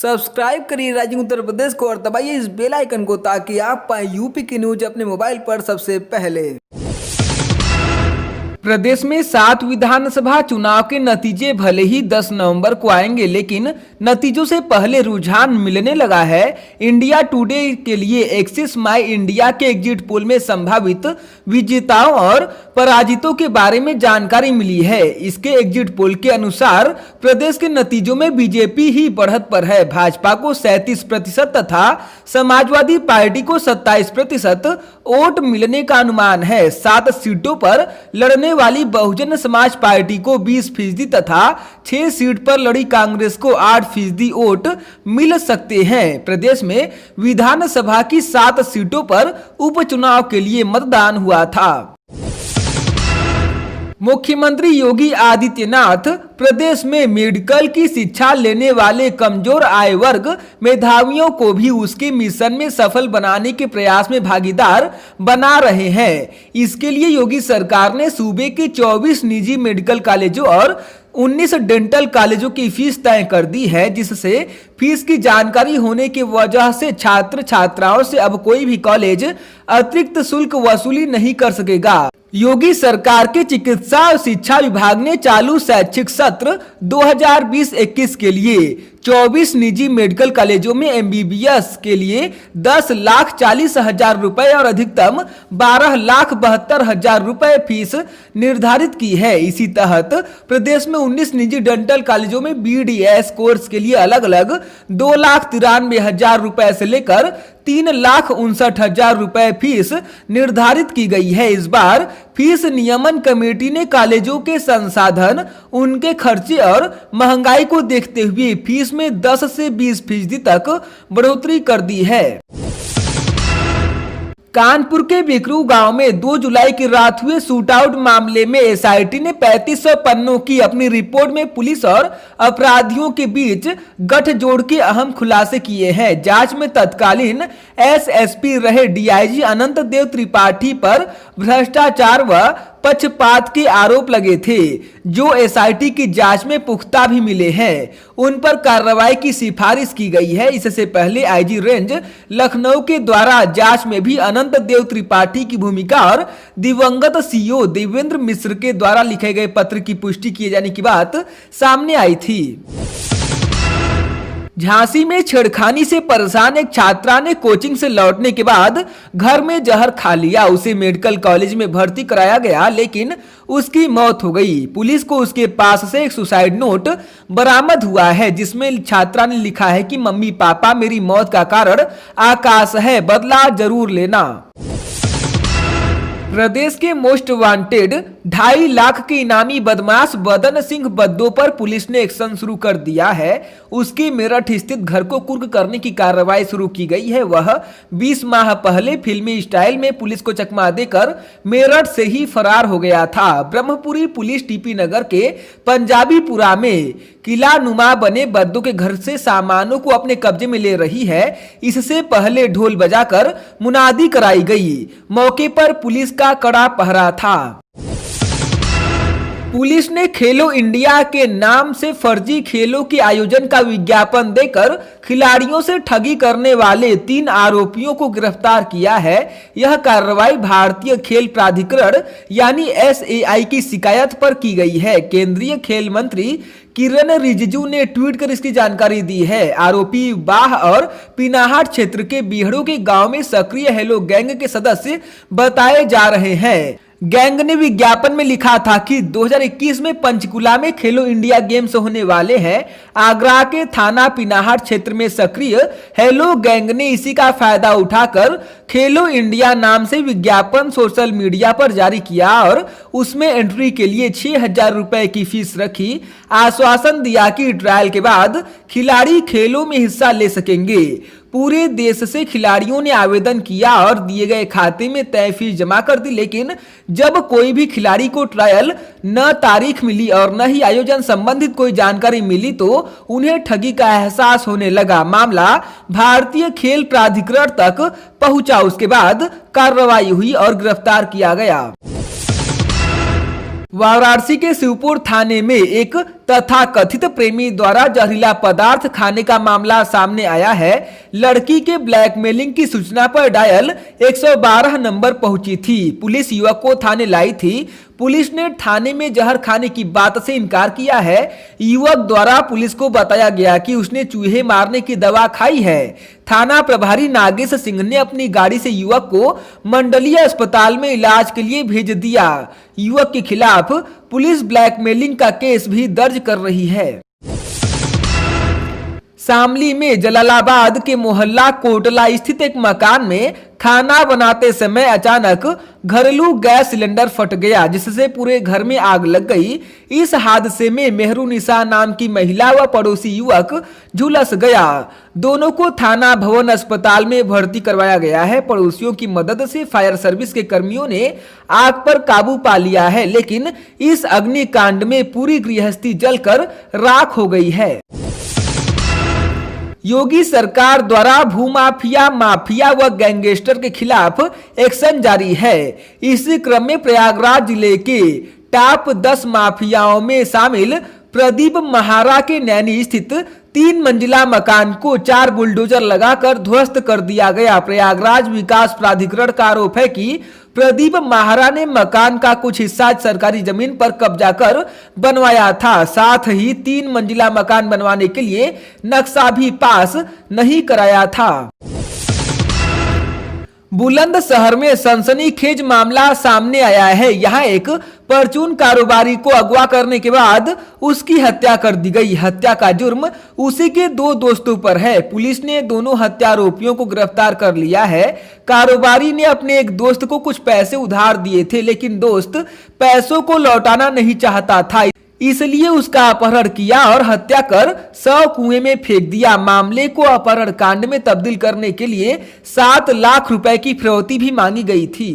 Subscribe करिए rising Uttar Pradesh को और दबाइए इस बेल आइकन को ताकि आप पाए यूपी की न्यूज अपने मोबाइल पर सबसे पहले। प्रदेश में 7 विधानसभा चुनाव के नतीजे भले ही 10 नवंबर को आएंगे, लेकिन नतीजों से पहले रुझान मिलने लगा है। इंडिया टुडे के लिए एक्सिस माई इंडिया के एग्जिट पोल में संभावित विजेताओं और पराजितों के बारे में जानकारी मिली है। इसके एग्जिट पोल के अनुसार प्रदेश के नतीजों में बीजेपी ही बढ़त पर है। भाजपा को 37% तथा समाजवादी पार्टी को 27% वोट मिलने का अनुमान है। 7 सीटों पर लड़ने वाली बहुजन समाज पार्टी को 20% तथा 6 सीट पर लड़ी कांग्रेस को 8% वोट मिल सकते हैं। प्रदेश में विधानसभा की 7 सीटों पर उपचुनाव के लिए मतदान हुआ था। मुख्यमंत्री योगी आदित्यनाथ प्रदेश में मेडिकल की शिक्षा लेने वाले कमजोर आय वर्ग मेधावियों को भी उसके मिशन में सफल बनाने के प्रयास में भागीदार बना रहे हैं। इसके लिए योगी सरकार ने सूबे के 24 निजी मेडिकल कॉलेजों और 19 डेंटल कॉलेजों की फीस तय कर दी है, जिससे फीस की जानकारी होने की वजह से छात्र छात्राओं से अब कोई भी कॉलेज अतिरिक्त शुल्क वसूली नहीं कर सकेगा। योगी सरकार के चिकित्सा और शिक्षा विभाग ने चालू शैक्षिक सत्र 2020-21 के लिए 24 निजी मेडिकल कॉलेजों में एमबीबीएस के लिए 10,40,000 रुपए और अधिकतम 12,72,000 रुपए फीस निर्धारित की है। इसी तहत प्रदेश में 19 निजी डेंटल कॉलेजों में बीडीएस कोर्स के लिए अलग अलग 2,93,000 रुपए से लेकर 3,59,000 रुपए फीस निर्धारित की गई है। इस बार फीस नियमन कमेटी ने कॉलेजों के संसाधन, उनके खर्चे और महंगाई को देखते हुए फीस में 10 से 20% तक बढ़ोतरी कर दी है। कानपुर के बिकरू गांव में 2 जुलाई की रात हुए शूटआउट मामले में एसआईटी ने 3500 पन्नों की अपनी रिपोर्ट में पुलिस और अपराधियों के बीच गठजोड़ के अहम खुलासे किए हैं। जांच में तत्कालीन एसएसपी रहे डीआईजी अनंत देव त्रिपाठी पर भ्रष्टाचार व पक्षपात के आरोप लगे थे, जो एसआईटी की जांच में पुख्ता भी मिले हैं। उन पर कार्रवाई की सिफारिश की गई है। इससे पहले आईजी रेंज लखनऊ के द्वारा जांच में भी अनंत देव त्रिपाठी की भूमिका और दिवंगत सीओ देवेंद्र मिश्र के द्वारा लिखे गए पत्र की पुष्टि किए जाने की बात सामने आई थी। झांसी में छेड़खानी से परेशान एक छात्रा ने कोचिंग से लौटने के बाद घर में जहर खा लिया। उसे मेडिकल कॉलेज में भर्ती कराया गया, लेकिन उसकी मौत हो गई। पुलिस को उसके पास से एक सुसाइड नोट बरामद हुआ है, जिसमें छात्रा ने लिखा है कि मम्मी पापा, मेरी मौत का कारण आकाश है, बदला जरूर लेना। प्रदेश के मोस्ट वांटेड 2.5 लाख के इनामी बदमाश बदन सिंह बद्दो पर पुलिस ने एक्शन शुरू कर दिया है। उसके मेरठ स्थित घर को कुर्क करने की कार्रवाई शुरू की गई है। वह 20 माह पहले फिल्मी स्टाइल में पुलिस को चकमा देकर मेरठ से ही फरार हो गया था। ब्रह्मपुरी पुलिस टीपी नगर के पंजाबीपुरा में किला नुमा बने बद्दो के घर से सामानों को अपने कब्जे में ले रही है। इससे पहले ढोल बजाकर मुनादी कराई गई। मौके पर पुलिस का कड़ा पहरा था। पुलिस ने खेलो इंडिया के नाम से फर्जी खेलों के आयोजन का विज्ञापन देकर खिलाड़ियों से ठगी करने वाले 3 आरोपियों को गिरफ्तार किया है। यह कार्रवाई भारतीय खेल प्राधिकरण यानी एसएआई की शिकायत पर की गई है। केंद्रीय खेल मंत्री किरण रिजिजू ने ट्वीट कर इसकी जानकारी दी है। आरोपी बाह और पिनाहाट क्षेत्र के बीहड़ों के गांव में सक्रिय हेलो गैंग के सदस्य बताए जा रहे हैं। गैंग ने विज्ञापन में लिखा था कि 2021 में पंचकुला में खेलो इंडिया गेम्स होने वाले हैं। आगरा के थाना पिनाहाट क्षेत्र में सक्रिय हेलो गैंग ने इसी का फायदा उठाकर खेलो इंडिया नाम से विज्ञापन सोशल मीडिया पर जारी किया और उसमें एंट्री के लिए 6,000 रुपए की फीस रखी। आश्वासन दिया कि ट्रायल के बाद खिलाड़ी खेलों में हिस्सा ले सकेंगे। पूरे देश से खिलाड़ियों ने आवेदन किया और दिए गए खाते में तय फीस जमा कर दी, लेकिन जब कोई भी खिलाड़ी को ट्रायल न तारीख मिली और न ही आयोजन संबंधित कोई जानकारी मिली तो उन्हें ठगी का एहसास होने लगा। मामला भारतीय खेल प्राधिकरण तक पहुंचा। उसके बाद कार्रवाई हुई और गिरफ्तार किया गया। वाराणसी के शिवपुर थाने में एक तथा कथित प्रेमी द्वारा जहरीला पदार्थ खाने का मामला सामने आया है। लड़की के ब्लैकमेलिंग की सूचना पर डायल 112 नंबर पहुंची थी। पुलिस युवक को थाने लाई थी। पुलिस ने थाने में जहर खाने की बात से इनकार किया है। युवक द्वारा पुलिस को बताया गया कि उसने चूहे मारने की दवा खाई है। थाना प्रभारी नागेश सिंह ने अपनी गाड़ी से युवक को मंडलीय अस्पताल में इलाज के लिए भेज दिया। युवक के खिलाफ पुलिस ब्लैकमेलिंग का केस भी दर्ज कर रही है। शामली में जलालाबाद के मोहल्ला कोटला स्थित एक मकान में खाना बनाते समय अचानक घरेलू गैस सिलेंडर फट गया, जिससे पूरे घर में आग लग गई। इस हादसे में मेहरुनिसा नाम की महिला व पड़ोसी युवक झुलस गया। दोनों को थाना भवन अस्पताल में भर्ती करवाया गया है। पड़ोसियों की मदद से फायर सर्विस के कर्मियों ने आग पर काबू पा लिया है, लेकिन इस अग्निकांड में पूरी गृहस्थी जलकर राख हो गई है। योगी सरकार द्वारा भूमाफिया, माफिया व गैंगस्टर के खिलाफ एक्शन जारी है। इसी क्रम में प्रयागराज जिले के टॉप 10 माफियाओं में शामिल प्रदीप महारा के नैनी स्थित 3 मंजिला मकान को 4 बुलडोजर लगाकर ध्वस्त कर दिया गया। प्रयागराज विकास प्राधिकरण का आरोप है कि प्रदीप महारा ने मकान का कुछ हिस्सा सरकारी जमीन पर कब्जा कर बनवाया था। साथ ही 3 मंजिला मकान बनवाने के लिए नक्शा भी पास नहीं कराया था। बुलंदशहर में सनसनीखेज मामला सामने आया है। यहाँ एक परचून कारोबारी को अगवा करने के बाद उसकी हत्या कर दी गई। हत्या का जुर्म उसी के 2 दोस्तों पर है। पुलिस ने दोनों हत्यारोपियों को गिरफ्तार कर लिया है। कारोबारी ने अपने एक दोस्त को कुछ पैसे उधार दिए थे, लेकिन दोस्त पैसों को लौटाना नहीं चाहता था, इसलिए उसका अपहरण किया और हत्या कर 100 कुएं में फेंक दिया। मामले को अपहरण कांड में तब्दील करने के लिए 7 लाख रुपए की फिरौती भी मांगी गई थी।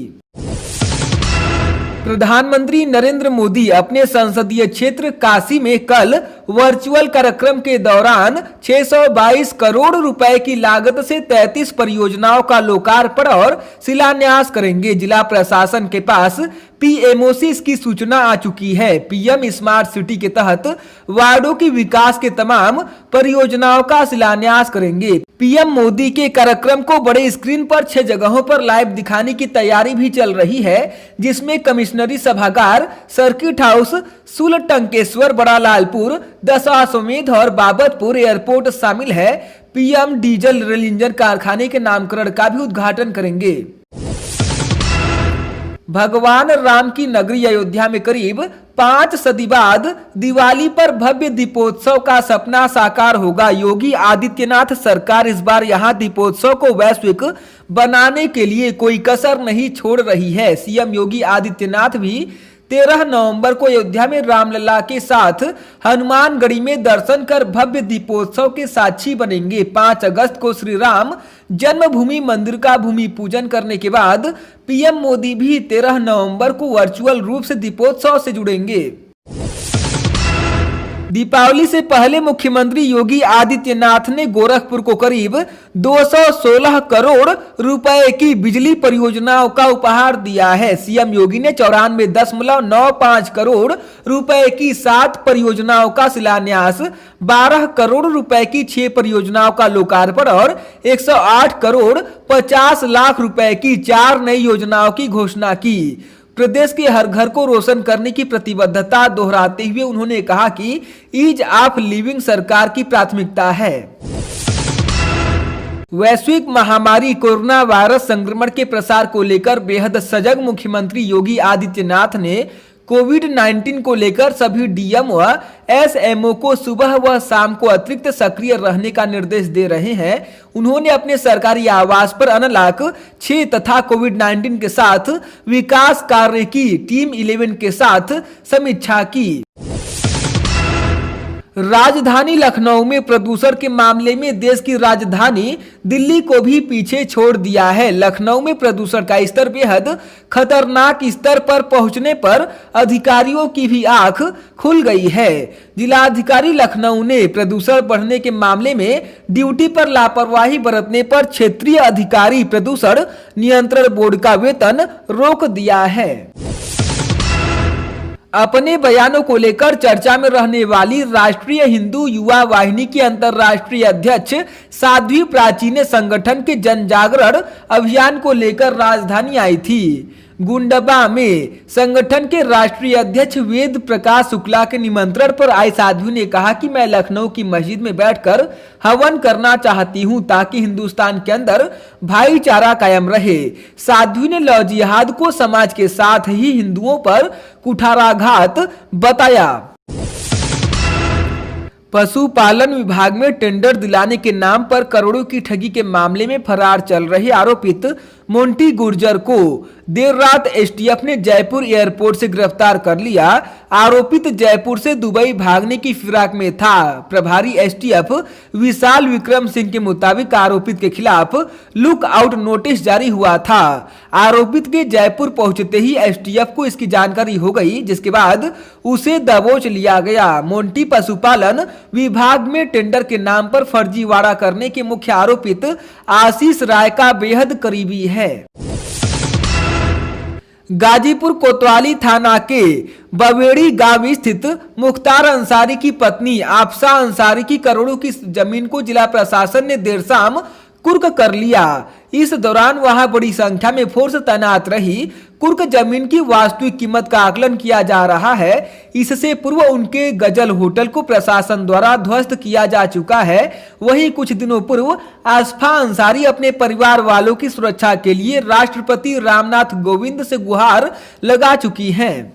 प्रधानमंत्री नरेंद्र मोदी अपने संसदीय क्षेत्र काशी में कल वर्चुअल कार्यक्रम के दौरान 622 करोड़ रुपए की लागत से 33 परियोजनाओं का लोकार्पण और शिलान्यास करेंगे। जिला प्रशासन के पास पीएमओसी की सूचना आ चुकी है। पीएम स्मार्ट सिटी के तहत वार्डों की विकास के तमाम परियोजनाओं का शिलान्यास करेंगे। पीएम मोदी के कार्यक्रम को बड़े स्क्रीन पर 6 जगहों पर लाइव दिखाने की तैयारी भी चल रही है, जिसमें कमिश्नरी सभागार, सर्किट हाउस, सुलटंकेश्वर, बड़ा लालपुर, दशाश्वमेध और बाबतपुर एयरपोर्ट शामिल है। पीएम डीजल रेल इंजन कारखाने के नामकरण का भी उद्घाटन करेंगे। भगवान राम की नगरी अयोध्या में करीब 5 सदी बाद दिवाली पर भव्य दीपोत्सव का सपना साकार होगा। योगी आदित्यनाथ सरकार इस बार यहां दीपोत्सव को वैश्विक बनाने के लिए कोई कसर नहीं छोड़ रही है। सीएम योगी आदित्यनाथ भी 13 नवंबर को अयोध्या में रामलला के साथ हनुमानगढ़ी में दर्शन कर भव्य दीपोत्सव के साक्षी बनेंगे। 5 अगस्त को श्री राम जन्मभूमि मंदिर का भूमि पूजन करने के बाद पीएम मोदी भी 13 नवंबर को वर्चुअल रूप से दीपोत्सव से जुड़ेंगे। दीपावली से पहले मुख्यमंत्री योगी आदित्यनाथ ने गोरखपुर को करीब 216 करोड़ रुपए की बिजली परियोजनाओं का उपहार दिया है। सीएम योगी ने 94.95 करोड़ रुपए की 7 परियोजनाओं का शिलान्यास, 12 करोड़ रुपए की 6 परियोजनाओं का लोकार्पण और 108 करोड़ 50 लाख रुपए की 4 नई योजनाओं की घोषणा की। प्रदेश के हर घर को रोशन करने की प्रतिबद्धता दोहराते हुए उन्होंने कहा कि ईज ऑफ लिविंग सरकार की प्राथमिकता है। वैश्विक महामारी कोरोना वायरस संक्रमण के प्रसार को लेकर बेहद सजग मुख्यमंत्री योगी आदित्यनाथ ने कोविड-19 को लेकर सभी डीएम व एसएमओ को सुबह व शाम को अतिरिक्त सक्रिय रहने का निर्देश दे रहे हैं। उन्होंने अपने सरकारी आवास पर अनलॉक 6 तथा कोविड-19 के साथ विकास कार्य की टीम 11 के साथ समीक्षा की। राजधानी लखनऊ में प्रदूषण के मामले में देश की राजधानी दिल्ली को भी पीछे छोड़ दिया है। लखनऊ में प्रदूषण का स्तर बेहद खतरनाक स्तर पर पहुंचने पर अधिकारियों की भी आंख खुल गई है। जिलाधिकारी लखनऊ ने प्रदूषण बढ़ने के मामले में ड्यूटी पर लापरवाही बरतने पर क्षेत्रीय अधिकारी प्रदूषण नियंत्रण बोर्ड का वेतन रोक दिया है। अपने बयानों को लेकर चर्चा में रहने वाली राष्ट्रीय हिंदू युवा वाहिनी की अंतर्राष्ट्रीय अध्यक्ष साध्वी प्राची ने संगठन के जन जागरण अभियान को लेकर राजधानी आई थी। गुंडबा में संगठन के राष्ट्रीय अध्यक्ष वेद प्रकाश शुक्ला के निमंत्रण पर आई साध्वी ने कहा कि मैं लखनऊ की मस्जिद में बैठकर हवन करना चाहती हूं ताकि हिंदुस्तान के अंदर भाईचारा कायम रहे। साध्वी ने लव जिहाद को समाज के साथ ही हिंदुओं पर कुठाराघात बताया। पशुपालन विभाग में टेंडर दिलाने के नाम पर करोड़ों की ठगी के मामले में फरार चल रहे आरोपित मोंटी गुर्जर को देर रात एसटीएफ ने जयपुर एयरपोर्ट से गिरफ्तार कर लिया। आरोपित जयपुर से दुबई भागने की फिराक में था। प्रभारी एसटीएफ विशाल विक्रम सिंह के मुताबिक आरोपित के खिलाफ लुक आउट नोटिस जारी हुआ था। आरोपित के जयपुर पहुंचते ही एसटीएफ को इसकी जानकारी हो गई, जिसके बाद उसे दबोच लिया गया। मोंटी पशुपालन विभाग में टेंडर के नाम पर फर्जीवाड़ा करने के मुख्य आरोपित आशीष राय का बेहद करीबी है। गाजीपुर कोतवाली थाना के बवेड़ी गांव स्थित मुख्तार अंसारी की पत्नी आफसा अंसारी की करोड़ों की जमीन को जिला प्रशासन ने देर शाम कुर्क कर लिया। इस दौरान वहां बड़ी संख्या में फोर्स तैनात रही। कुर्क जमीन की वास्तविक कीमत का आकलन किया जा रहा है। इससे पूर्व उनके गजल होटल को प्रशासन द्वारा ध्वस्त किया जा चुका है। वहीं कुछ दिनों पूर्व आसफा अंसारी अपने परिवार वालों की सुरक्षा के लिए राष्ट्रपति रामनाथ कोविंद से गुहार लगा चुकी हैं।